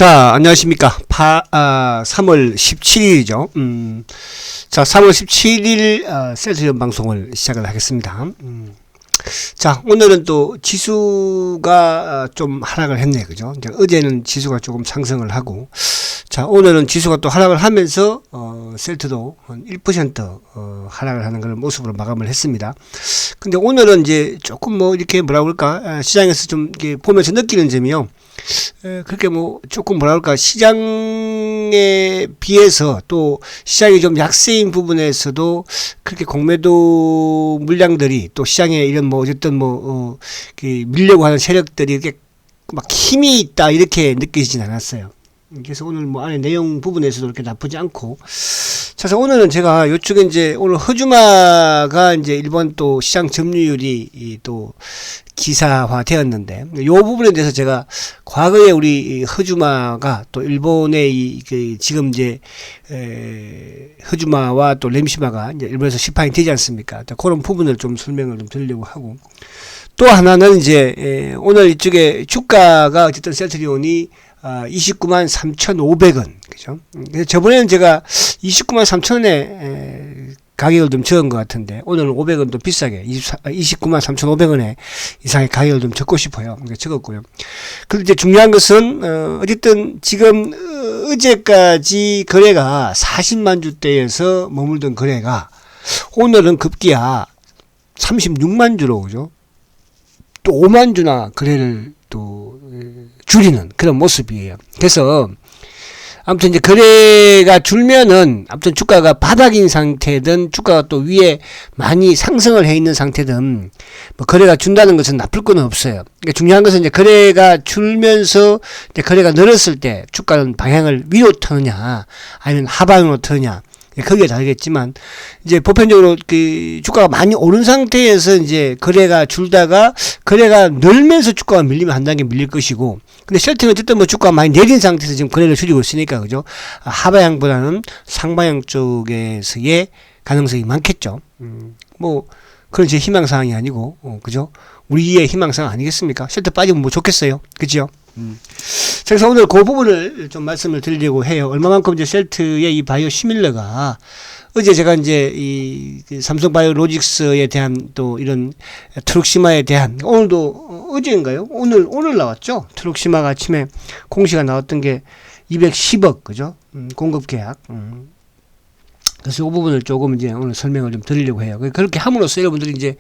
자, 안녕하십니까. 3월 17일이죠. 자, 3월 17일, 셀트리온 방송을 시작을 하겠습니다. 자, 오늘은 또 지수가 좀 하락을 했네. 그죠? 이제 어제는 지수가 조금 상승을 하고, 자, 오늘은 지수가 또 하락을 하면서, 셀트도 한 1%, 하락을 하는 그런 모습으로 마감을 했습니다. 근데 오늘은 이제 조금 뭐 이렇게 뭐라 그럴까, 시장에서 좀 이렇게 보면서 느끼는 점이요. 그렇게 뭐 조금 뭐라 그럴까, 시장에 비해서 또 시장이 좀 약세인 부분에서도 그렇게 공매도 물량들이 또 시장에 이런 뭐 어쨌든 뭐, 밀려고 하는 세력들이 이렇게 막 힘이 있다 이렇게 느껴지진 않았어요. 그래서 오늘 뭐 안에 내용 부분에서도 그렇게 나쁘지 않고. 자, 그래서 오늘은 제가 요쪽에 이제 오늘 허주마가 이제 일본 또 시장 점유율이 또 기사화 되었는데, 요 부분에 대해서 제가 과거에 우리 허주마가 또 일본의 지금 이제, 허주마와 또 램시마가 이제 일본에서 시판이 되지 않습니까? 그런 부분을 좀 설명을 좀 드리려고 하고. 또 하나는 이제, 오늘 이쪽에 주가가 어쨌든 셀트리온이 29만 3,500원. 그죠? 그래서 저번에는 제가 29만 3,000원에 가격을 좀 적은 것 같은데, 오늘은 500원 더 비싸게, 29만 3,500원에 이상의 가격을 좀 적고 싶어요. 그러니까 적었고요. 그런데 이제 중요한 것은, 어쨌든 지금, 어제까지 거래가 40만 주대에서 머물던 거래가, 오늘은 급기야 36만 주로, 그죠? 또 5만 주나 거래를 또 줄이는 그런 모습이에요. 그래서 아무튼 이제 거래가 줄면은 아무튼 주가가 바닥인 상태든 주가가 또 위에 많이 상승을 해 있는 상태든 뭐 거래가 준다는 것은 나쁠 건 없어요. 그러니까 중요한 것은 이제 거래가 줄면서 이제 거래가 늘었을 때 주가는 방향을 위로 트느냐 아니면 하방으로 트느냐 거기에 다르겠지만, 이제 보편적으로 그 주가가 많이 오른 상태에서 이제 거래가 줄다가 거래가 늘면서 주가가 밀리면 한 단계 밀릴 것이고, 근데 셀트는 어쨌든 뭐 주가가 많이 내린 상태에서 지금 거래를 줄이고 있으니까, 그죠? 하방향보다는 상방향 쪽에서의 가능성이 많겠죠. 뭐, 그런 제 희망사항이 아니고, 그죠? 우리의 희망사항 아니겠습니까? 셀트 빠지면 뭐 좋겠어요. 그죠? 그래서 오늘 그 부분을 좀 말씀을 드리려고 해요. 얼마만큼 이제 셀트의 이 바이오 시밀러가 어제 제가 이제 이 삼성 바이오 로직스에 대한 또 이런 트룩시마에 대한 오늘도 어제인가요? 오늘 나왔죠? 트룩시마가 아침에 공시가 나왔던 게 210억 그죠? 공급 계약. 그래서 이 부분을 조금 이제 오늘 설명을 좀 드리려고 해요. 그렇게 함으로써 여러분들이 이제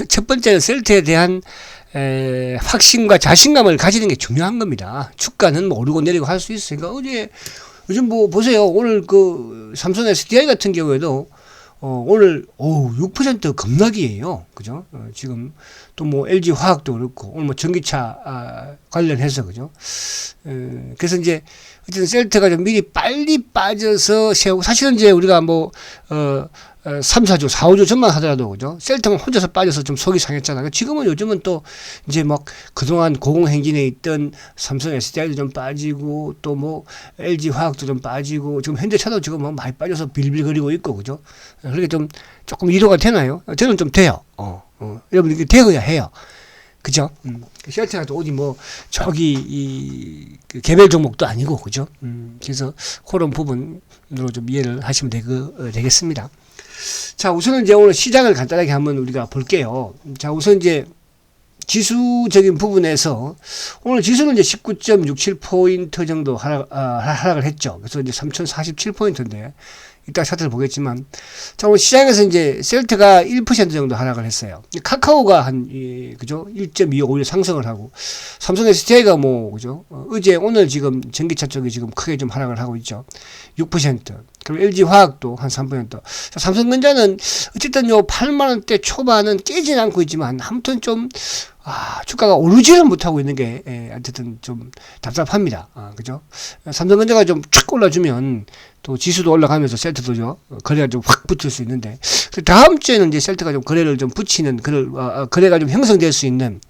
첫 번째는 셀트에 대한 확신과 자신감을 가지는 게 중요한 겁니다. 주가는 뭐 오르고 내리고 할 수 있으니까 요즘 뭐 보세요. 오늘 그 삼성 SDI 같은 경우에도 오늘 6% 급락이에요. 그죠? 지금 또 뭐 LG 화학도 그렇고 오늘 뭐 전기차 관련해서 그죠? 그래서 이제 어쨌든 셀트가 좀 미리 빨리 빠져서 세우고 사실은 이제 우리가 뭐 3, 4주, 4, 5주 전만 하더라도, 그죠? 셀트만 혼자서 빠져서 좀 속이 상했잖아요. 지금은 요즘은 또, 이제 막, 그동안 고공행진에 있던 삼성 SDI도 좀 빠지고, 또 뭐, LG 화학도 좀 빠지고, 지금 현대차도 지금 뭐 많이 빠져서 빌빌거리고 있고, 그죠? 그렇게 좀, 조금 위로가 되나요? 저는 좀 돼요. 여러분, 이게 되어야 해요. 그죠? 셀트가 또 어디 뭐, 저기, 그 개별 종목도 아니고, 그죠? 그래서, 그런 부분으로 좀 이해를 하시면 되겠습니다. 자, 우선은 이제 오늘 시장을 간단하게 한번 우리가 볼게요. 자, 우선 이제 지수적인 부분에서 오늘 지수는 이제 19.67포인트 정도 하락을 했죠. 그래서 이제 3047포인트인데 이따 차트를 보겠지만, 자, 오늘 시장에서 이제 셀트가 1% 정도 하락을 했어요. 카카오가 그죠? 1.25 오히려 상승을 하고, 삼성 SDI가 뭐, 그죠? 어제, 오늘 지금 전기차 쪽이 지금 크게 좀 하락을 하고 있죠. 6%. 그리고 LG 화학도 한 3%. 자, 삼성전자는 어쨌든 요 8만원대 초반은 깨진 않고 있지만, 아무튼 좀, 주가가 오르지는 못하고 있는 게, 어쨌든 좀 답답합니다. 그죠? 삼성전자가 좀 쫙 올라주면, 또 지수도 올라가면서 셀트도죠. 거래가 좀 확 붙을 수 있는데, 다음 주에는 이제 셀트가 좀 거래를 좀 붙이는, 거래가 좀 형성될 수 있는,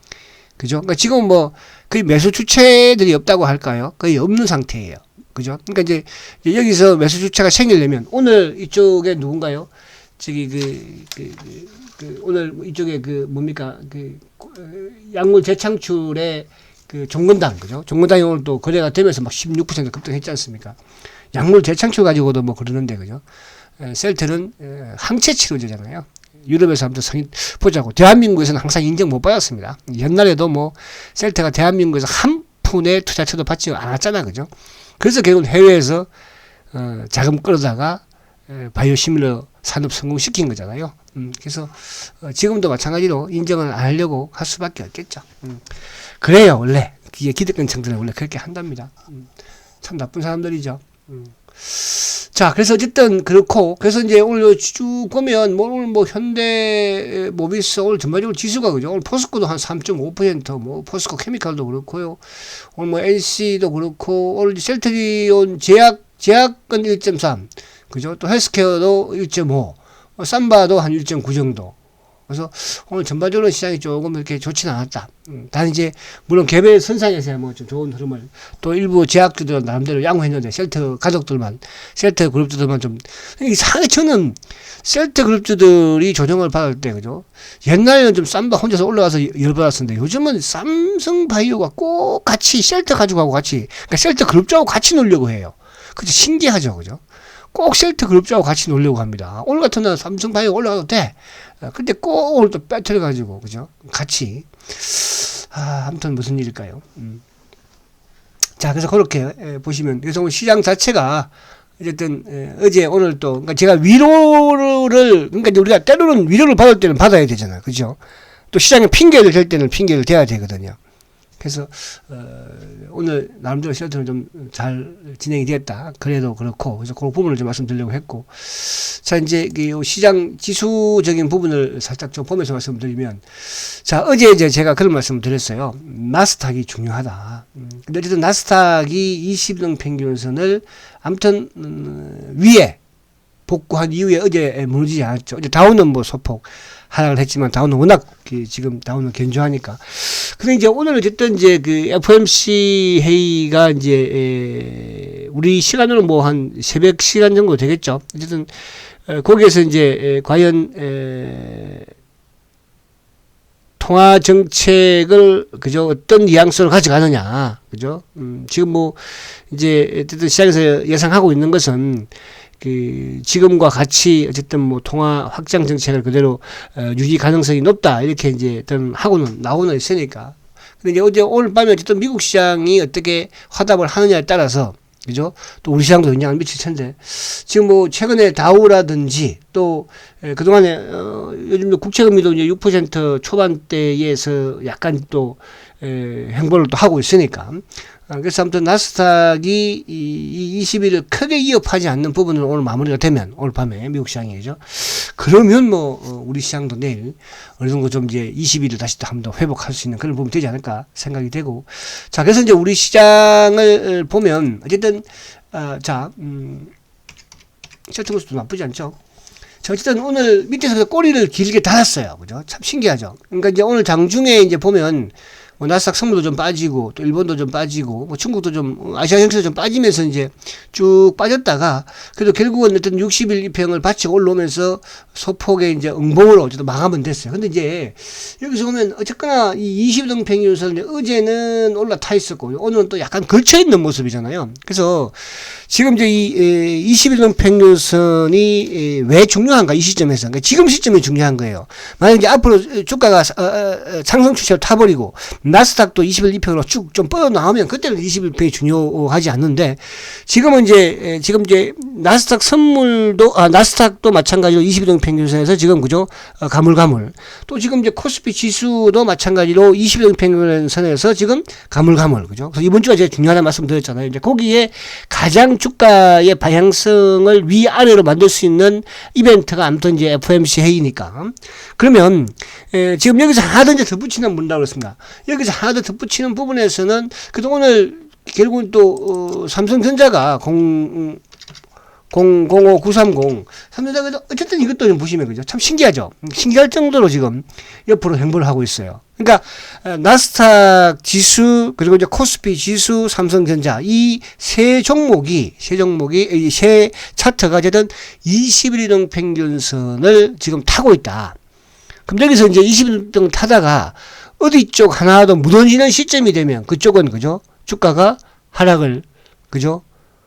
그죠? 그러니까 지금 뭐, 거의 매수 주체들이 없다고 할까요? 거의 없는 상태예요. 그죠? 그러니까 이제 여기서 매수 주체가 생기려면, 오늘 이쪽에 누군가요? 저기 오늘 이쪽에 뭡니까? 약물 재창출에 그 종건당, 그죠? 종건당이 오늘 또 거래가 되면서 막 16% 급등했지 않습니까? 약물 재창출 가지고도 뭐 그러는데, 그죠? 셀트는 항체 치료제잖아요. 유럽에서 한번 보자고. 대한민국에서는 항상 인정 못 받았습니다. 옛날에도 뭐 셀트가 대한민국에서 한 푼의 투자처도 받지 않았잖아, 그죠? 그래서 결국 해외에서 자금 끌어다가 바이오시밀러 산업 성공시킨 거잖아요. 그래서 지금도 마찬가지로 인정을 안 하려고 할 수밖에 없겠죠. 그래요, 원래 기득권 청들은 원래 그렇게 한답니다. 참 나쁜 사람들이죠. 자, 그래서 어쨌든 그렇고, 그래서 이제 오늘 쭉 보면 오늘 뭐 현대 모비스 오늘 전반적으로 지수가, 그죠? 오늘 포스코도 한 3.5%, 뭐 포스코 케미칼도 그렇고요. 오늘 뭐 NC도 그렇고, 오늘 셀트리온 제약건 1.3, 그죠? 또 헬스케어도 1.5, 삼바도 한 1.9 정도. 그래서 오늘 전반적으로 시장이 조금 이렇게 좋지는 않았다. 단 이제 물론 개별 선상에서야 뭐 좀 좋은 흐름을, 또 일부 제약주들은 나름대로 양호했는데 셀트 가족들만, 셀트 그룹주들만 좀 이상하게, 저는 셀트 그룹주들이 조정을 받을 때, 그죠? 옛날에는 좀 삼바 혼자서 올라가서 열받았었는데 요즘은 삼성바이오가 꼭 같이 셀트 가지고 같이, 그러니까 셀트 그룹주하고 같이 놀려고 해요. 그죠? 신기하죠, 그죠? 꼭 셀트 그룹주하고 같이 놀려고 합니다. 오늘 같은 날은 삼성바이오 올라가도 돼. 근데 꼭 오늘 또 빼트려가지고, 그죠? 같이. 아무튼 무슨 일일까요? 자, 그래서 그렇게 보시면, 그래서 오늘 시장 자체가 어쨌든 어제 오늘 또, 그러니까 제가 위로를, 그러니까 이제 우리가 때로는 위로를 받을 때는 받아야 되잖아요. 그죠? 또 시장에 핑계를 댈 때는 핑계를 대야 되거든요. 그래서 오늘 나름대로 셀트는 좀 잘 진행이 됐다. 그래도 그렇고, 그래서 그 부분을 좀 말씀드리려고 했고, 자, 이제 그 시장 지수적인 부분을 살짝 좀 보면서 말씀드리면, 자, 어제 이제 제가 그런 말씀을 드렸어요. 나스닥이 중요하다. 근데 어쨌든 나스닥이 20등 평균선을 아무튼 위에 복구한 이후에 어제 무너지지 않았죠. 어제 다우는 뭐 소폭 하락을 했지만 다우는 워낙 지금 다우는 견조하니까. 근데 이제 오늘 어쨌든 이제 그 FOMC 회의가 이제 우리 시간으로 뭐 한 새벽 시간 정도 되겠죠. 어쨌든 거기에서 이제 과연 통화 정책을 그죠, 어떤 뉘앙스로 가져가느냐, 그죠? 지금 뭐 이제 어쨌든 시장에서 예상하고 있는 것은 그 지금과 같이 어쨌든 뭐 통화 확장 정책을 그대로 유지 가능성이 높다, 이렇게 이제 하고는 나오는 있으니까. 근데 이제 어제 오늘 밤에 어쨌든 미국 시장이 어떻게 화답을 하느냐에 따라서, 그죠? 또 우리 시장도 영향을 미칠 텐데, 지금 뭐 최근에 다우라든지 또 그동안에 요즘 국채금리도 이제 6% 초반대에서 약간 또 행보를 또 하고 있으니까. 그래서 아무튼 나스닥이 이 20일을 크게 위협하지 않는 부분은 오늘 마무리가 되면, 오늘 밤에 미국 시장이죠. 그러면 뭐 우리 시장도 내일 어느 정도 좀 이제 20일을 다시 또 한번 더 회복할 수 있는 그런 부분이 되지 않을까 생각이 되고. 자, 그래서 이제 우리 시장을 보면 어쨌든 셔츠 모습도 나쁘지 않죠. 자, 어쨌든 오늘 밑에서 꼬리를 길게 달았어요. 그죠? 참 신기하죠. 그러니까 이제 오늘 장중에 이제 보면 뭐 나스닥 선물도 좀 빠지고, 또 일본도 좀 빠지고, 뭐 중국도 좀, 아시아 형태도 좀 빠지면서 이제 쭉 빠졌다가, 그래도 결국은 어떤 60일 이평을 바치고 올라오면서 소폭의 이제 응봉으로 어쨌든 마감은 됐어요. 근데 이제 여기서 보면 어쨌거나 이 20등 평균선 어제는 올라타 있었고, 오늘은 또 약간 걸쳐있는 모습이잖아요. 그래서 지금 이제 이 21등 평균선이 왜 중요한가, 이 시점에서. 그러니까 지금 시점이 중요한 거예요. 만약 이제 앞으로 주가가 상승 추세를 타버리고, 나스닥도 21 이평으로 쭉 좀 뻗어나오면 그때는 21평이 중요하지 않는데, 지금은 이제 나스닥 선물도, 나스닥도 마찬가지로 21등 평균선에서 지금, 그죠? 가물가물. 또 지금 이제 코스피 지수도 마찬가지로 21등 평균선에서 지금 가물가물. 그죠? 그래서 이번 주가 제일 중요하다는 말씀 드렸잖아요. 이제 거기에 가장 주가의 방향성을 위아래로 만들 수 있는 이벤트가 아무튼 이제 FOMC 회의니까. 그러면, 지금 여기서 하나 더 이제 덧붙이는 문다고 그랬습니다. 여기서 하나 더 덧붙이는 부분에서는, 그래도 오늘 결국은 또, 삼성전자가 005-930, 삼성전자가 어쨌든 이것도 좀 보시면, 그죠? 참 신기하죠? 신기할 정도로 지금 옆으로 행보를 하고 있어요. 그러니까, 나스닥 지수, 그리고 이제 코스피 지수, 삼성전자, 이 세 종목이, 이 세 차트가 어쨌든 21등 평균선을 지금 타고 있다. 그럼 여기서 이제 21등 타다가, 어디 쪽 하나도 무너지는 시점이 되면 그쪽은 그죠? 주가가 하락을 그죠?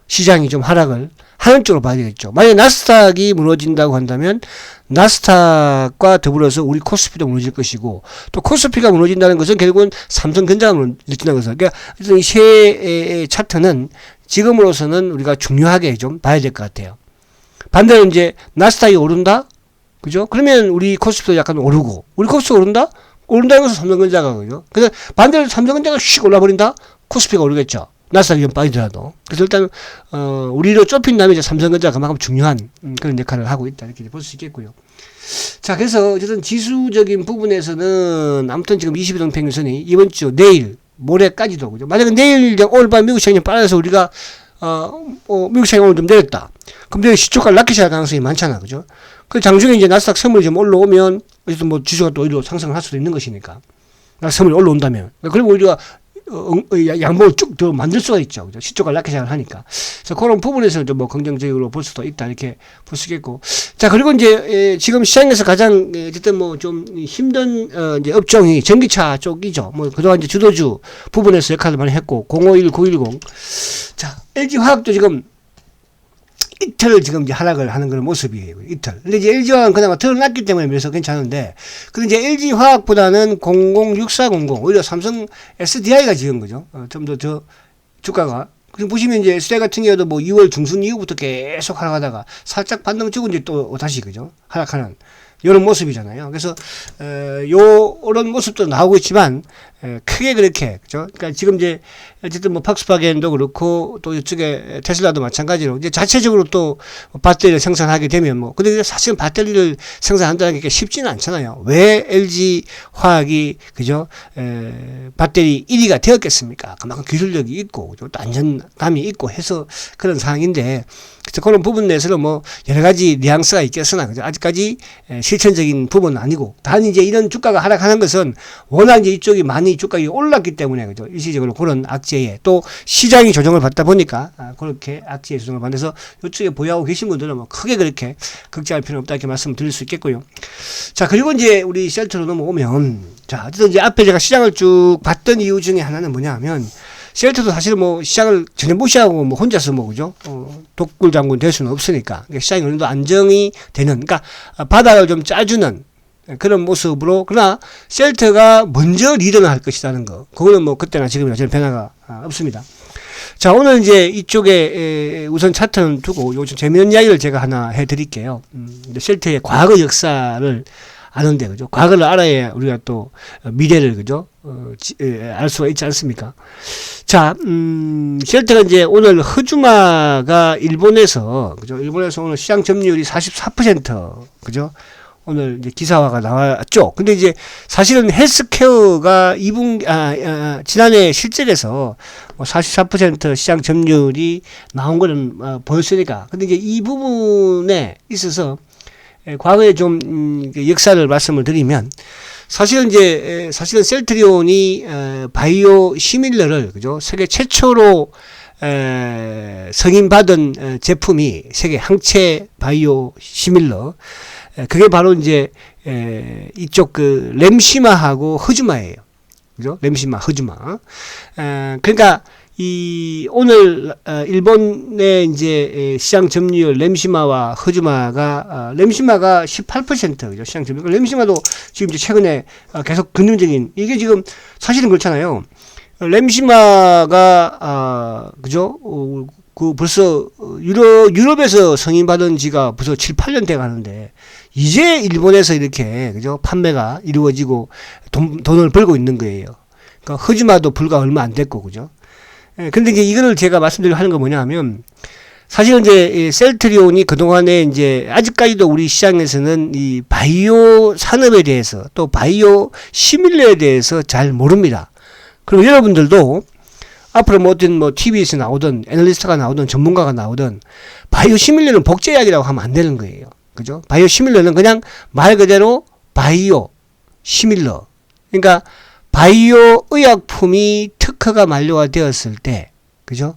시장이 좀 하락을 하는 쪽으로 봐야 되겠죠. 만약에 나스닥이 무너진다고 한다면 나스닥과 더불어서 우리 코스피도 무너질 것이고 또 코스피가 무너진다는 것은 결국은 삼성전자가 무너진다는 것은 그러니까 이 세 차트는 지금으로서는 우리가 중요하게 좀 봐야 될 것 같아요. 반대로 이제 나스닥이 오른다? 그죠? 그러면 우리 코스피도 약간 오르고 우리 코스피가 오른다? 오른다는 것은 삼성전자가 그죠? 그래서 반대로 삼성전자가 휙 올라버린다? 코스피가 오르겠죠. 나스닥이 좀 빠지더라도. 그래서 일단 우리로 좁힌 다음에 이제 삼성전자가 그만큼 중요한 그런 역할을 하고 있다 이렇게 볼 수 있겠고요. 자, 그래서 어쨌든 지수적인 부분에서는 아무튼 지금 20일 평균선이 이번 주 내일 모레까지도 그죠. 만약에 내일 오늘 밤 미국 시장이 빠져서 우리가 미국 시장이 오늘 좀 내렸다. 그럼 내일 시초가 낮게 시작할 가능성이 많잖아, 그죠? 그 장중에 이제 나스닥 선물이 좀 올라오면 어쨌든 뭐 지수가 또 오히려 상승을 할 수도 있는 것이니까. 나스닥 선물이 올라온다면. 그리고 우리가 양봉을 쭉 더 만들 수가 있죠. 그죠? 시초가 낮게 시작을 하니까. 그래서 그런 부분에서는 좀 뭐 긍정적으로 볼 수도 있다. 이렇게 볼 수 있겠고. 자, 그리고 이제, 지금 시장에서 가장, 어쨌든 뭐 좀 힘든, 이제 업종이 전기차 쪽이죠. 뭐 그동안 이제 주도주 부분에서 역할을 많이 했고, 051, 910. 자, LG화학도 지금 이틀 지금 이제 하락을 하는 그런 모습이에요. 이틀. 근데 이제 LG화학은 그나마 드러났기 때문에 그래서 괜찮은데, 근데 이제 LG화학보다는 006400, 오히려 삼성 SDI가 지은 거죠. 좀 더 주가가. 지금 보시면 이제 SDI 같은 경우도 뭐 2월 중순 이후부터 계속 하락하다가 살짝 반등 주고 이제 또 다시 그죠. 하락하는. 이런 모습이잖아요. 그래서 요런 모습도 나오고 있지만 크게 그렇게 그죠? 그러니까 지금 이제 어쨌든 뭐 팍스바겐도 그렇고 또 이쪽에 테슬라도 마찬가지로 이제 자체적으로 또 배터리를 생산하게 되면 뭐 근데 사실은 배터리를 생산한다는 게 쉽지는 않잖아요. 왜 LG 화학이 그죠? 배터리 1위가 되었겠습니까? 그만큼 기술력이 있고 그죠? 또 안전감이 있고 해서 그런 상황인데 그래서 그런 부분 내에서는 뭐 여러 가지 뉘앙스가 있겠으나 그죠? 아직까지 실천적인 부분은 아니고 단 이제 이런 주가가 하락하는 것은 워낙 이제 이쪽이 많이 주가가 올랐기 때문에 그죠? 일시적으로 그런 악재에 또 시장이 조정을 받다 보니까 그렇게 악재의 조정을 받아서 이쪽에 보유하고 계신 분들은 뭐 크게 그렇게 걱정할 필요는 없다 이렇게 말씀을 드릴 수 있겠고요. 자, 그리고 이제 우리 셀트로 넘어오면 자, 어쨌든 이제 앞에 제가 시장을 쭉 봤던 이유 중에 하나는 뭐냐 하면 셀트도 사실 뭐 시장을 전혀 무시하고 뭐 혼자서 뭐 그죠? 독불장군 될 수는 없으니까 시장이 어느 정도 안정이 되는 그러니까 바닥을 좀 짜주는 그런 모습으로 그러나 셀트가 먼저 리더를 할 것이라는 거 그거는 뭐 그때나 지금이나 전혀 변화가 없습니다. 자, 오늘 이제 이쪽에 우선 차트는 두고 요즘 재미있는 이야기를 제가 하나 해드릴게요. 셀트의 과거 역사를 아는데 그죠? 과거를 알아야 우리가 또 미래를 그죠? 알 수가 있지 않습니까? 자, 셀트가 이제 오늘 허즈마가 일본에서 그죠? 일본에서 오늘 시장 점유율이 44% 그죠? 오늘 이제 기사화가 나왔죠. 근데 이제 사실은 헬스케어가 지난해 실적에서 44% 시장 점유율이 나온 거는 보였으니까. 근데 이제 이 부분에 있어서 과거에 좀 역사를 말씀을 드리면 사실은 셀트리온이 바이오 시밀러를 그죠? 세계 최초로 승인받은 제품이 세계 항체 바이오 시밀러 그게 바로 이제 이쪽 그 램시마하고 허즈마예요. 그죠? 램시마, 허즈마. 그러니까 이 오늘 일본의 이제 시장 점유율 램시마와 허즈마가 램시마가 18% 그죠? 시장 점유율. 램시마도 지금 이제 최근에 계속 긍정적인 이게 지금 사실은 그렇잖아요. 램시마가 그죠? 그 벌써 유럽에서 승인받은 지가 벌써 7, 8년 돼 가는데 이제 일본에서 이렇게 그죠? 판매가 이루어지고 돈을 벌고 있는 거예요. 그러니까 허즈마도 불과 얼마 안 됐고 그죠? 근데 이제 이거를 제가 말씀드리려 하는 건 뭐냐 하면 사실은 이제 셀트리온이 그동안에 이제 아직까지도 우리 시장에서는 이 바이오 산업에 대해서 또 바이오 시밀러에 대해서 잘 모릅니다. 그리고 여러분들도 앞으로 뭐 어떤 뭐 TV에서 나오든 애널리스트가 나오든 전문가가 나오든 바이오 시밀러는 복제약이라고 하면 안 되는 거예요. 그죠? 바이오 시밀러는 그냥 말 그대로 바이오 시밀러. 그러니까 바이오 의약품이 특허가 만료가 되었을 때, 그죠?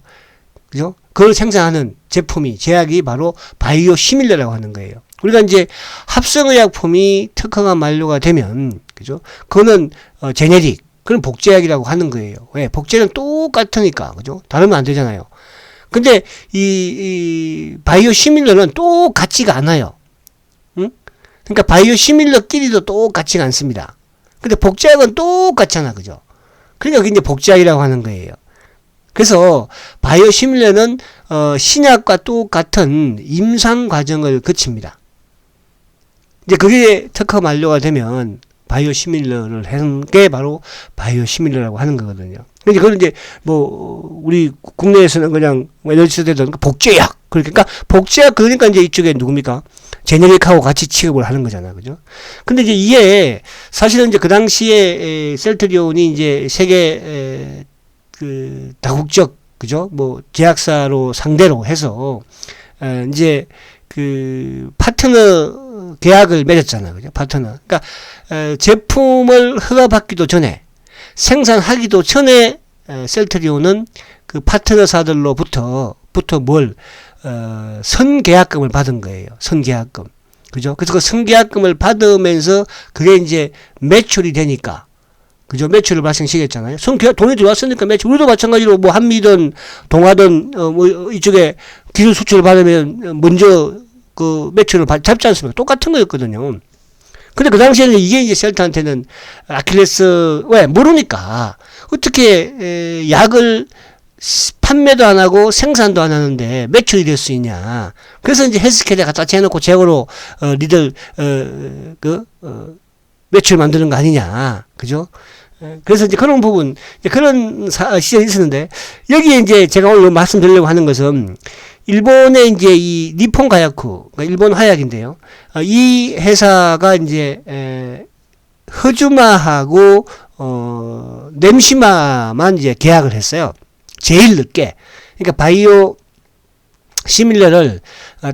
그걸 생산하는 제품이, 제약이 바로 바이오 시밀러라고 하는 거예요. 우리가 이제 합성의약품이 특허가 만료가 되면, 그죠? 그거는 제네릭, 그건 복제약이라고 하는 거예요. 왜? 복제는 똑같으니까, 그죠? 다르면 안 되잖아요. 근데 이 바이오 시밀러는 똑같지가 않아요. 응? 그러니까 바이오 시밀러끼리도 똑같지가 않습니다. 근데 복제약은 똑같잖아, 그죠? 그러니까 그게 이제 복제약이라고 하는 거예요. 그래서 바이오 시밀러는 신약과 똑같은 임상 과정을 거칩니다. 이제 그게 특허 만료가 되면 바이오 시밀러를 한 게 바로 바이오 시밀러라고 하는 거거든요. 근데 그걸 이제 뭐 우리 국내에서는 그냥 에너지 세대든 복제약, 그러니까 복제약, 그러니까 이제 이쪽에 누굽니까? 제네릭하고 같이 취급을 하는 거잖아, 그죠? 근데 이제 이게 사실은 이제 그 당시에 셀트리온이 이제 세계 그 다국적, 그죠? 뭐 제약사로 상대로 해서 이제 그 파트너 계약을 맺었잖아, 그죠? 파트너. 그러니까 제품을 허가받기도 전에, 생산하기도 전에 셀트리온은 그 파트너사들로부터 뭘 선계약금을 받은 거예요. 선계약금. 그죠? 그래서 그 선계약금을 받으면서 그게 이제 매출이 되니까, 그죠? 매출을 발생시켰잖아요. 돈이 들어왔으니까 매출. 우리도 마찬가지로 뭐 한미든 동아든 뭐 이쪽에 기술 수출을 받으면 먼저 그 매출을 잡지 않습니까? 똑같은 거였거든요. 근데 그 당시에는 이게 이제 셀트한테는 아킬레스, 왜? 모르니까. 어떻게 약을 판매도 안 하고 생산도 안 하는데 매출이 될 수 있냐. 그래서 이제 헬스케어에 갖다 재놓고 재고로 니들 매출 만드는 거 아니냐. 그죠? 그래서 이제 그런 부분, 이제 그런 시절이 있었는데, 여기에 이제 제가 오늘 말씀드리려고 하는 것은, 일본의 이제 이 니폰 가야쿠, 그러니까 일본 화약인데요. 이 회사가 이제, 허주마하고, 냄시마만 이제 계약을 했어요. 제일 늦게. 그러니까 바이오 시밀러를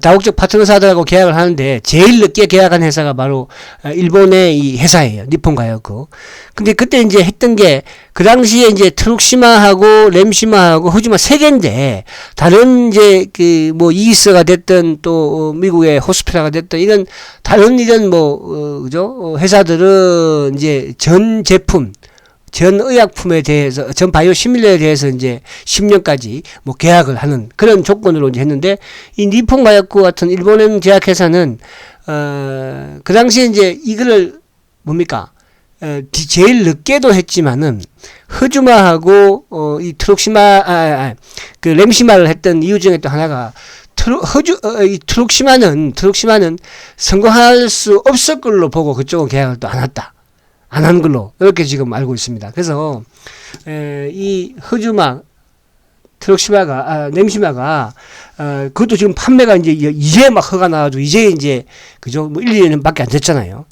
다국적 파트너사들하고 계약을 하는데 제일 늦게 계약한 회사가 바로 일본의 이 회사예요. 니폰 가야쿠. 근데 그때 이제 했던 게 그 당시에 이제 트룩시마하고 램시마하고 허주마 세 개인데 다른 이제 그 뭐 이기스가 됐든 또 미국의 호스피라가 됐든 이런 다른 이런 뭐 그죠? 회사들은 이제 전 제품 전 의약품에 대해서, 전 바이오 시밀러에 대해서 이제 10년까지 뭐 계약을 하는 그런 조건으로 이제 했는데, 이 니폰 가야쿠 같은 일본의 제약회사는, 그 당시에 이제 이거를 뭡니까? 제일 늦게도 했지만은, 허주마하고, 이 그 램시마를 했던 이유 중에 또 하나가, 이 트룩시마는 성공할 수 없을 걸로 보고 그쪽은 계약을 또 안 했다. 안 한 걸로 이렇게 지금 알고 있습니다. 그래서 이 허주마, 트럭시마가 램시마가 그것도 지금 판매가 이제 막 허가 나와가지고 이제 그죠? 뭐 1, 2년밖에 안 됐잖아요.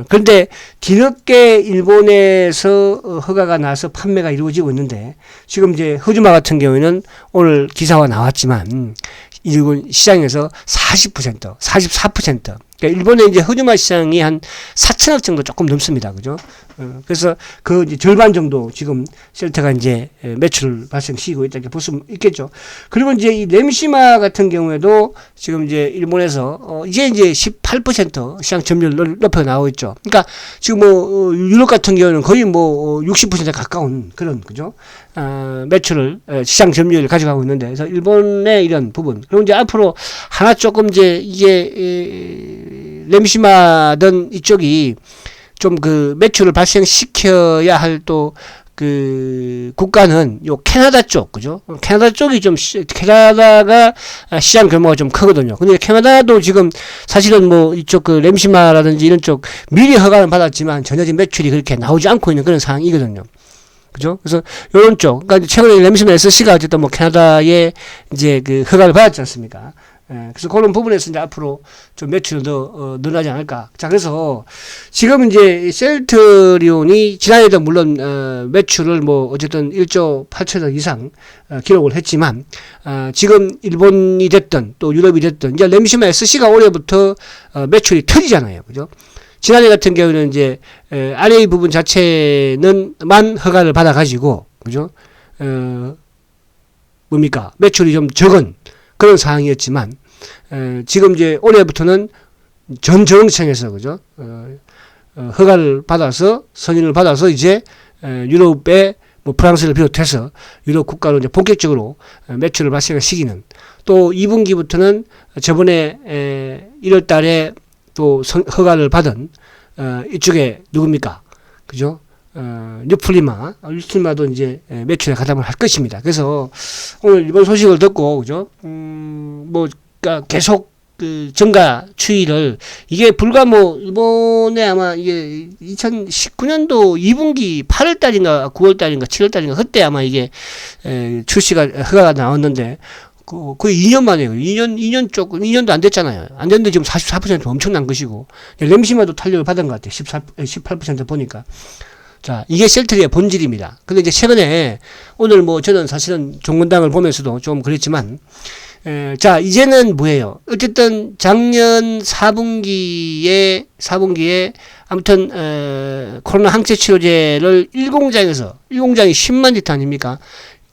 그런데 뒤늦게 일본에서 허가가 나서 판매가 이루어지고 있는데, 지금 이제 허주마 같은 경우에는 오늘 기사가 나왔지만 일본 시장에서 40%, 44%. 그러니까 일본의 이제 허주마 시장이 한 4천억 정도 조금 넘습니다. 그죠? 그래서 그 이제 절반 정도 지금 셀트가 이제 매출을 발생시키고 있다, 이렇게 볼 수 있겠죠. 그리고 이제 이 램시마 같은 경우에도 지금 이제 일본에서 이제 18% 시장 점유율 높여 나오고 있죠. 그러니까 지금 뭐 유럽 같은 경우는 거의 뭐 60%에 가까운 그런, 그죠? 매출을 시장 점유율을 가져가고 있는데, 그래서 일본의 이런 부분. 그리고 이제 앞으로 하나 조금 이제 이게 램시마든 이쪽이 좀 그 매출을 발생시켜야 할 또 그 국가는 요 캐나다 쪽, 그죠? 캐나다 쪽이 좀 캐나다가 시장 규모가 좀 크거든요. 근데 캐나다도 지금 사실은 뭐 이쪽 그 램시마라든지 이런 쪽 미리 허가를 받았지만 전혀 지금 매출이 그렇게 나오지 않고 있는 그런 상황이거든요. 그죠? 그래서 요런 쪽, 그러니까 최근에 램시마 SC가 어쨌든 뭐 캐나다에 이제 그 허가를 받았지 않습니까? 그래서 그런 부분에서 이제 앞으로 좀 매출이 더 늘어나지 않을까. 자, 그래서 지금 이제 셀트리온이 지난해도 물론 매출을 뭐 어쨌든 1조 8천억 이상 기록을 했지만, 지금 일본이 됐든 또 유럽이 됐든 이제 램시마 SC가 올해부터 매출이 틀리잖아요. 그죠? 지난해 같은 경우는 이제 RA 부분 자체는만 허가를 받아가지고, 그죠? 뭡니까? 매출이 좀 적은 그런 상황이었지만, 지금 이제 올해부터는 전 정청에서, 그죠? 허가를 받아서 승인을 받아서 이제 유럽의 뭐 프랑스를 비롯해서 유럽 국가로 이제 본격적으로 매출을 발생시키는, 또 2분기부터는 저번에 1월 달에 또 허가를 받은 이쪽에 누굽니까? 그죠? 뉴플리마도 이제 매출에 가담을 할 것입니다. 그래서 오늘 이번 소식을 듣고, 그죠? 뭐, 그러니까 계속 그 증가 추이를, 이게 불과 뭐 이번에 아마 이게 2019년도 2분기 8월 달인가 9월 달인가 7월 달인가 그때 아마 이게 출시가 허가가 나왔는데, 거의 2년 만에요. 2년도 안 됐잖아요. 안 됐는데 지금 44% 엄청난 것이고, 램시마도 탄력을 받은 것 같아요. 18% 보니까. 자, 이게 셀트리의 본질입니다. 근데 이제 최근에, 오늘 뭐 저는 사실은 종문당을 보면서도 좀 그랬지만, 자, 이제는 뭐예요? 어쨌든 작년 4분기에 아무튼, 코로나 항체 치료제를 1공장이 10만 리터 아닙니까?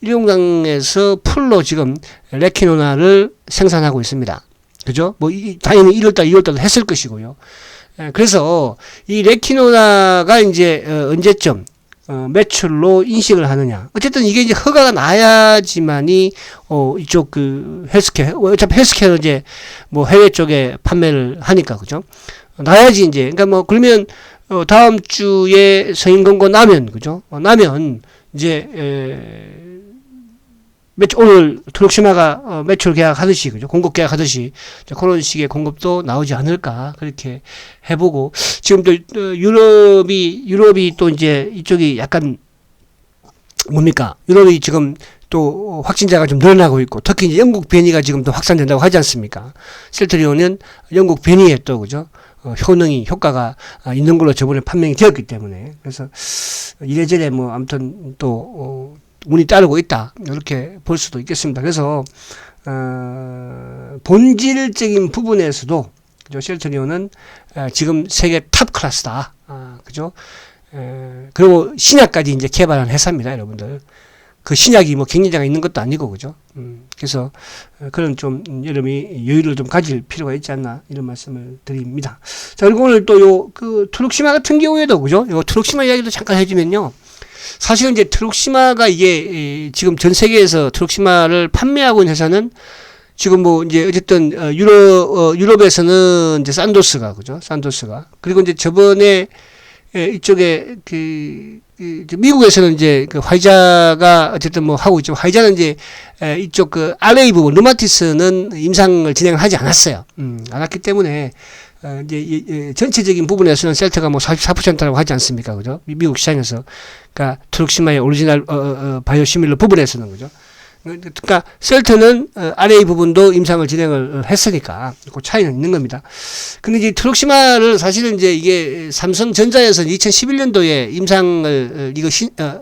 1공장에서 풀로 지금 레키노나를 생산하고 있습니다. 그죠? 뭐, 당연히 1월달, 2월달도 했을 것이고요. 그래서 이 레키노나가 이제 언제쯤 매출로 인식을 하느냐. 어쨌든 이게 이제 허가가 나야지만이 이쪽 그 헬스케어, 어차피 헬스케어는 이제 뭐 해외 쪽에 판매를 하니까, 그죠? 나야지 이제. 그러니까 뭐 그러면 다음 주에 승인 권고 나면, 그죠? 나면 이제 오늘 트룩시마가 매출 계약하듯이, 그죠? 공급 계약하듯이 그런 식의 공급도 나오지 않을까, 그렇게 해보고, 지금 또 유럽이 또 이제 이쪽이 약간 뭡니까? 유럽이 지금 또 확진자가 좀 늘어나고 있고, 특히 이제 영국 변이가 지금 또 확산된다고 하지 않습니까? 셀트리온은 영국 변이에 또, 그죠? 효과가 있는 걸로 저번에 판명이 되었기 때문에, 그래서 이래저래 뭐 아무튼 또 운이 따르고 있다, 이렇게 볼 수도 있겠습니다. 그래서 본질적인 부분에서도, 그죠? 셀트리온은 지금 세계 탑 클래스다, 그죠? 그리고 신약까지 이제 개발한 회사입니다, 여러분들. 그 신약이 뭐 경쟁자가 있는 것도 아니고, 그죠? 그래서 그런 좀 여러분이 여유를 좀 가질 필요가 있지 않나, 이런 말씀을 드립니다. 자, 그리고 오늘 또 그 트룩시마 같은 경우에도, 그죠? 요 트룩시마 이야기도 잠깐 해주면요. 사실은 이제 트룩시마가 이게 지금 전 세계에서 트룩시마를 판매하고 있는 회사는 지금 뭐 이제 어쨌든 유럽에서는 이제 산도스가, 그죠? 산도스가. 그리고 이제 저번에 이쪽에 미국에서는 이제 그 화이자가 어쨌든 뭐 하고 있죠. 화이자는 이제 이쪽 그 RA 부분 르마티스는 임상을 진행하지 않았어요. 안 했기 때문에 이제 전체적인 부분에서는 셀트가 뭐 44%라고 하지 않습니까? 그죠? 미국 시장에서. 그러니까 트룩시마의 오리지널 바이오시밀러 부분에서는, 그죠? 그러니까 셀트는 RA 부분도 임상을 진행을 했으니까 그 차이는 있는 겁니다. 근데 이제 트룩시마를 사실은 이제 이게 삼성전자에서 2011년도에 임상을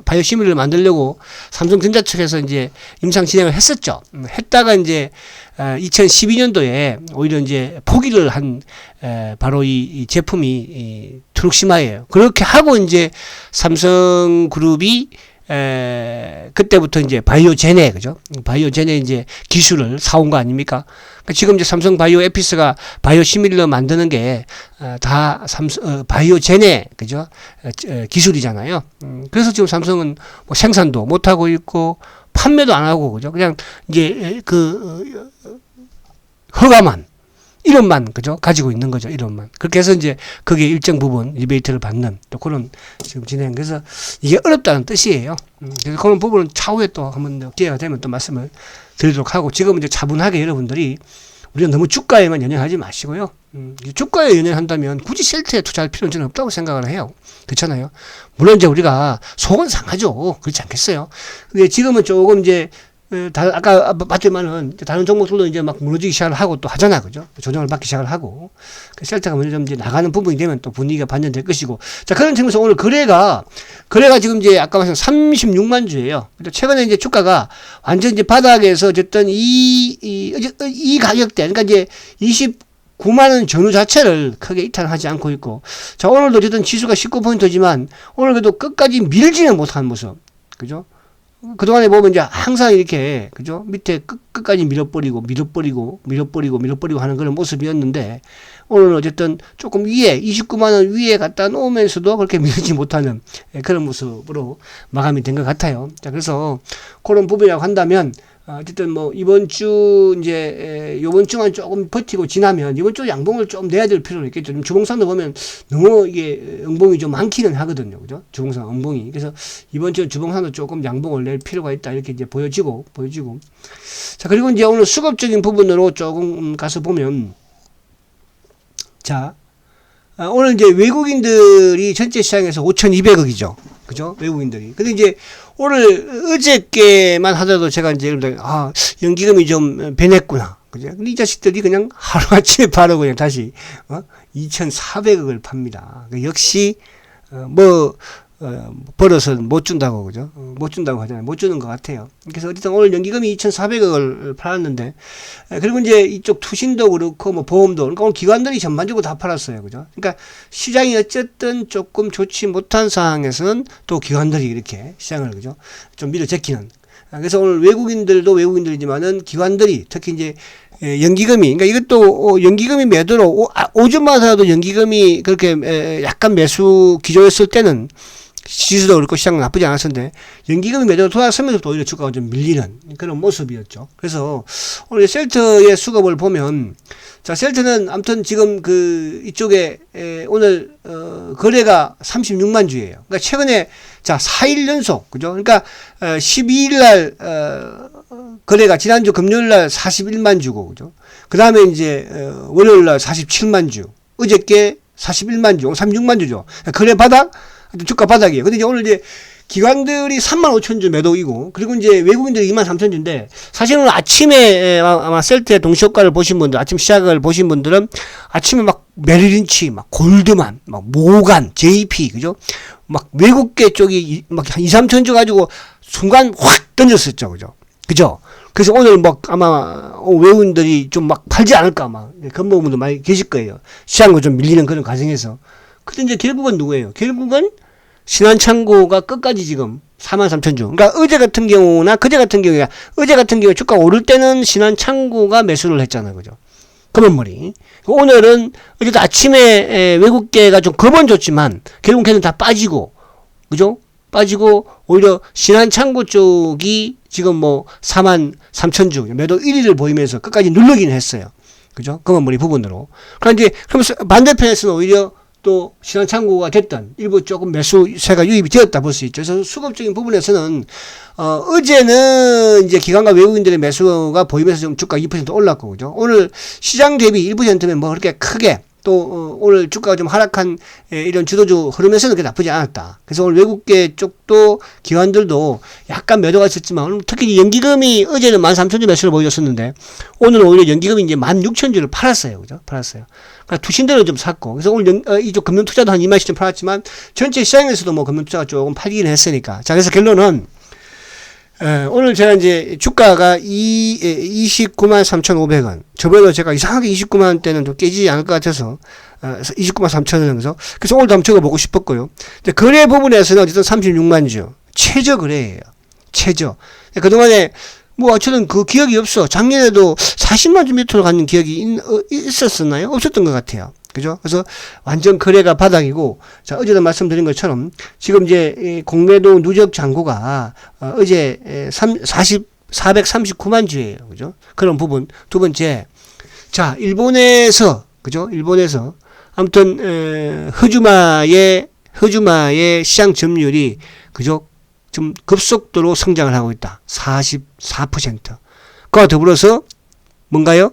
바이오시밀러를 만들려고 삼성전자 측에서 이제 임상 진행을 했었죠. 했다가 이제 2012년도에 오히려 이제 포기를 한 바로 이 제품이 트룩시마예요. 그렇게 하고 이제 삼성그룹이 그때부터 이제 바이오제네, 그죠? 바이오제네 이제 기술을 사온 거 아닙니까? 그러니까 지금 이제 삼성 바이오 에피스가 바이오시밀러 만드는 게 다 바이오제네, 그죠? 기술이잖아요. 그래서 지금 삼성은 뭐 생산도 못 하고 있고 판매도 안 하고, 그죠? 그냥 이제 허가만, 이론만, 그죠? 가지고 있는 거죠, 이론만. 그렇게 해서 이제 거기에 일정 부분 리베이트를 받는 또 그런 지금 진행. 그래서 이게 어렵다는 뜻이에요. 그래서 그런 부분은 차후에 또 한번 기회가 되면 또 말씀을 드리도록 하고, 지금 이제 차분하게 여러분들이 우리가 너무 주가에만 연연하지 마시고요. 주가에 연연한다면 굳이 셀트에 투자할 필요는 저는 없다고 생각을 해요. 그렇잖아요. 물론 이제 우리가 속은 상하죠. 그렇지 않겠어요? 근데 지금은 조금 이제 아까 봤지만은 다른 종목들도 이제 막 무너지기 시작을 하고 또 하잖아, 그죠? 조정을 받기 시작을 하고, 셀트가 먼저 좀 이제 나가는 부분이 되면 또 분위기가 반전될 것이고, 자, 그런 측면에서 오늘 거래가 지금 이제 아까 말씀 36만 주예요. 최근에 이제 주가가 완전 이제 바닥에서 어쨌든 이 가격대, 그러니까 이제 29만원 전후 자체를 크게 이탈하지 않고 있고, 자, 오늘도 어쨌든 지수가 19포인트지만 오늘 그래도 끝까지 밀지는 못한 모습, 그죠? 그동안에 보면 이제 항상 이렇게, 그죠? 밑에 끝까지 밀어버리고 하는 그런 모습이었는데, 오늘은 어쨌든 조금 위에, 29만원 위에 갖다 놓으면서도 그렇게 밀지 못하는 그런 모습으로 마감이 된 것 같아요. 자, 그래서 그런 부분이라고 한다면, 어쨌든 뭐 이번 주 이제 요번 주만 조금 버티고 지나면 이번 주 양봉을 좀 내야 될 필요는 있겠죠. 주봉상도 보면 너무 이게 응봉이 좀 많기는 하거든요. 그죠? 주봉상 응봉이. 그래서 이번 주 주봉상도 조금 양봉을 낼 필요가 있다. 이렇게 이제 보여지고. 자, 그리고 이제 오늘 수급적인 부분으로 조금 가서 보면, 자, 오늘 이제 외국인들이 전체 시장에서 5,200억이죠. 그죠? 외국인들이. 근데 이제 오늘 어저께만 하더라도 제가 이제 연기금이 좀 변했구나. 그죠? 근데 이 자식들이 그냥 하루아침에 바로 그냥 다시 2,400억을 팝니다. 역시 벌어서는 못 준다고, 그죠? 못 준다고 하잖아요. 못 주는 것 같아요. 그래서 어쨌든 오늘 연기금이 2,400억을 팔았는데, 그리고 이제 이쪽 투신도 그렇고, 뭐 보험도, 그러니까 오늘 기관들이 전반적으로 다 팔았어요. 그죠? 그러니까 시장이 어쨌든 조금 좋지 못한 상황에서는 또 기관들이 이렇게 시장을, 그죠? 좀 밀어 제끼는. 그래서 오늘 외국인들도 외국인들이지만은 기관들이 특히 이제 연기금이, 그러니까 이것도 연기금이 매도로 오전마다도 연기금이 그렇게 약간 매수 기조였을 때는 지수도 그렇고 시장은 나쁘지 않았었는데 연기금이 매도로 돌아서면서도 오히려 주가가 좀 밀리는 그런 모습이었죠. 그래서 오늘 셀트의 수급을 보면, 자, 셀트는 아무튼 지금 이쪽에 오늘 거래가 36만 주예요. 그러니까 최근에, 자, 4일 연속, 그죠? 그러니까 12일 날 거래가 지난주 금요일 날 41만 주고, 그죠? 그 다음에 이제 월요일 날 47만 주, 어저께 41만 주, 36만 주죠. 거래 바닥, 주가 바닥이에요. 근데 이제 오늘 이제 기관들이 3만 5천 주 매도이고, 그리고 이제 외국인들이 2만 3천 주인데, 사실 오늘 아침에 아마 셀트의 동시효과를 보신 분들, 아침 시작을 보신 분들은 아침에 막 메릴린치, 막 골드만, 막 모간, JP, 그죠? 막 외국계 쪽이 막 한 2, 3천 주 가지고 순간 확 던졌었죠. 그죠? 그죠? 그래서 오늘 막 아마 외국인들이 좀 막 팔지 않을까, 막 그런 부분도 많이 계실 거예요. 시장도 좀 밀리는 그런 과정에서. 근데 이제 결국은 누구예요? 결국은 신한창고가 끝까지 지금 43,000주. 그러니까 어제 같은 경우나 그제 같은 경우에, 어제 같은 경우에 주가 오를 때는 신한창고가 매수를 했잖아요. 그죠? 검은머리. 오늘은 어제도 아침에 외국계가 좀 겁은 줬지만 결국 걔는 다 빠지고, 그죠? 빠지고 오히려 신한창고 쪽이 지금 뭐 43,000주 매도 1위를 보이면서 끝까지 누르긴 했어요. 그죠? 검은머리 부분으로. 그런데 그러면서 반대편에서는 오히려 또 신한창고가 됐던 일부 조금 매수세가 유입이 되었다 볼 수 있죠. 그래서 수급적인 부분에서는 어제는 이제 기관과 외국인들의 매수가 보이면서 좀 주가 2% 올랐고, 그죠? 오늘 시장 대비 1%면 뭐 그렇게 크게 또 오늘 주가가 좀 하락한 이런 주도주 흐름에서는 그게 나쁘지 않았다. 그래서 오늘 외국계 쪽도 기관들도 약간 매도가 있었지만 오늘 특히 연기금이 어제는 13,000주 매수를 보여줬었는데 오늘은 오히려 연기금이 이제 16,000주를 팔았어요. 그죠? 팔았어요. 그러니까 투신들은 좀 샀고, 그래서 오늘 이쪽 금융투자도 한 20,000주 좀 팔았지만 전체 시장에서도 뭐 금융투자가 조금 팔리긴 했으니까. 자, 그래서 결론은 오늘 제가 이제 주가가 29만 3,500원. 저번에도 제가 이상하게 29만 대는 좀 깨지지 않을 것 같아서 29만 3,000원에서 그래서 오늘도 한번 적어보고 싶었고요. 거래 부분에서는 어쨌든 36만 주 최저 거래예요. 최저. 그동안에 뭐 저는 그 기억이 없어. 작년에도 40만 주 밑으로 가는 기억이 있었었나요? 없었던 것 같아요. 그죠? 그래서 완전 거래가 바닥이고, 자, 어제도 말씀드린 것처럼 지금 이제 공매도 누적 잔고가 어제 439만 주예요. 그죠? 그런 부분. 두 번째, 자, 일본에서, 그죠? 일본에서 아무튼 허주마의 시장 점유율이, 그죠? 좀 급속도로 성장을 하고 있다. 44%. 그와 더불어서 뭔가요?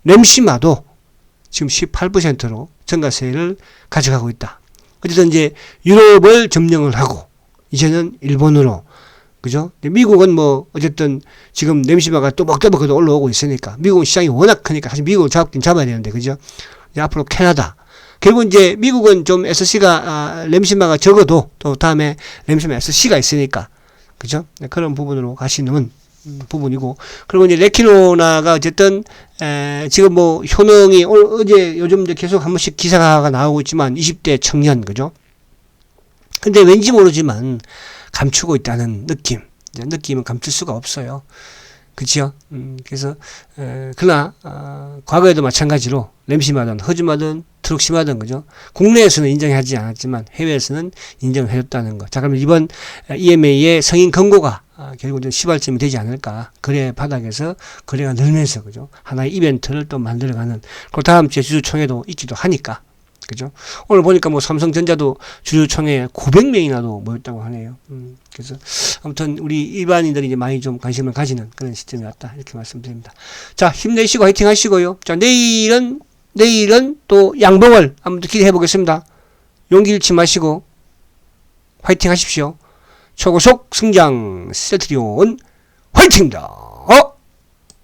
램시마도 지금 18%로 증가세를 가져가고 있다. 어쨌든 이제 유럽을 점령을 하고 이제는 일본으로, 그죠? 미국은 뭐 어쨌든 지금 램시마가 또 먹다먹어도 올라오고 있으니까 미국은 시장이 워낙 크니까 사실 미국을 잡긴 잡아야 되는데, 그죠? 이제 앞으로 캐나다. 결국 이제 미국은 좀 SC가 램시마가 적어도 또 다음에 램시마 SC가 있으니까, 그죠? 그런 부분으로 가시는 부분이고, 그리고 이제 레키노나가 어쨌든 지금 뭐 효능이 어제 요즘 이제 계속 한 번씩 기사가 나오고 있지만 20대 청년, 그죠? 근데 왠지 모르지만 감추고 있다는 느낌은 감출 수가 없어요. 그치요? 그래서, 그러나, 과거에도 마찬가지로 램심하든 허즈마든 트럭심하든 그죠? 국내에서는 인정하지 않았지만 해외에서는 인정을 해줬다는 거. 자, 그러면 이번 EMA의 성인 권고가 결국은 시발점이 되지 않을까. 거래 바닥에서 거래가 늘면서 그죠? 하나의 이벤트를 또 만들어가는. 그 다음 주에 주주총회도 있기도 하니까. 그죠? 오늘 보니까 뭐 삼성전자도 주주총회에 900명이나도 모였다고 하네요. 그래서 아무튼 우리 일반인들이 이제 많이 좀 관심을 가지는 그런 시점이 왔다. 이렇게 말씀드립니다. 자, 힘내시고 화이팅 하시고요. 자, 내일은 또 양봉을 한번 기대해 보겠습니다. 용기 잃지 마시고 화이팅 하십시오. 초고속 성장 셀트리온 화이팅입니다.